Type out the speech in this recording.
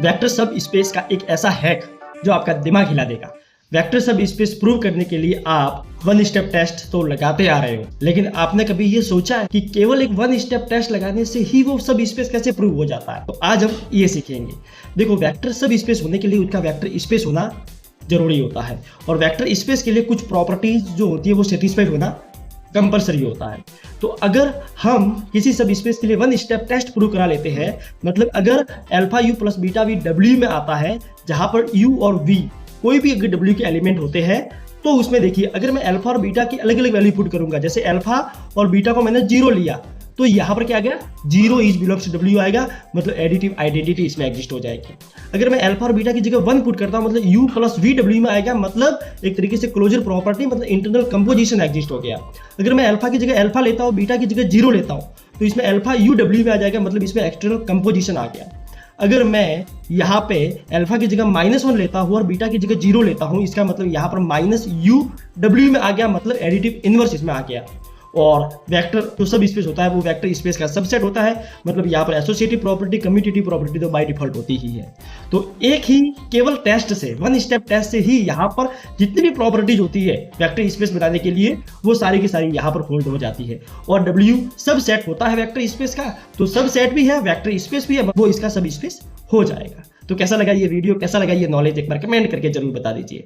Vector सब space का एक ऐसा हैक जो आपका दिमाग हिला देगा। वेक्टर सब स्पेस प्रूव करने के लिए आप वन स्टेप टेस्ट तो लगाते आ रहे हो, लेकिन आपने कभी ये सोचा है कि केवल एक वन स्टेप टेस्ट लगाने से ही वो सब स्पेस कैसे प्रूव हो जाता है? तो आज हम ये सीखेंगे। देखो, वेक्टर सब स्पेस होने के लिए उसका वेक्टर स्पेस होना जरूरी होता है, और वेक्टर स्पेस के लिए कुछ प्रॉपर्टीज जो होती है वो सेटिस्फाइड होना कंपलसरी होता है। तो अगर हम किसी सब स्पेस के लिए वन स्टेप टेस्ट प्रूव करा लेते हैं, मतलब अगर alpha u plus beta V W में आता है, जहां पर यू और वी कोई भी अगर डब्ल्यू के एलिमेंट होते हैं, तो उसमें देखिए अगर मैं अल्फा और बीटा की अलग अलग वैल्यू पुट करूंगा, जैसे अल्फा और बीटा को मैंने 0 लिया, तो यहाँ पर क्या आ गया, 0 इज बिलोंग्स टू डब्ल्यू आएगा, मतलब एडिटिव आइडेंटिटी इसमें एग्जिस्ट हो जाएगी। अगर मैं अल्फा और बीटा की जगह 1 पुट करता हूँ, मतलब यू प्लस वी डब्ल्यू में आएगा, मतलब एक तरीके से क्लोजर प्रॉपर्टी, मतलब इंटरनल कंपोजिशन एग्जिस्ट हो गया। अगर मैं अल्फा की जगह अल्फा लेता हूँ, बीटा की जगह 0 लेता हूँ, तो इसमें अल्फा यू डब्ल्यू में आ जाएगा, मतलब इसमें एक्सटर्नल कंपोजिशन आ गया। अगर मैं यहाँ पे अल्फा की जगह -1 लेता हूँ और बीटा की जगह 0 लेता हूँ, इसका मतलब यहाँ पर माइनस यू डब्ल्यू में आ गया, मतलब एडिटिव इनवर्स इसमें आ गया। और वेक्टर जो सब स्पेस होता है वो वेक्टर स्पेस का सबसेट होता है, मतलब यहाँ पर एसोसिएटिव प्रॉपर्टी, कम्यूटेटिव प्रॉपर्टी तो बाय डिफॉल्ट होती ही है। तो एक ही केवल टेस्ट से, वन स्टेप टेस्ट से ही यहाँ पर जितनी भी प्रॉपर्टीज होती है वेक्टर स्पेस बनाने के लिए, वो सारी की सारी यहाँ पर फोल्ड हो जाती है। और W सब सेट होता है वेक्टर स्पेस का, तो सब सेट भी है, वेक्टर स्पेस भी है, वो इसका सब स्पेस हो जाएगा। तो कैसा लगा ये वीडियो, कैसा लगा ये नॉलेज, एक बार कमेंट करके जरूर बता दीजिए।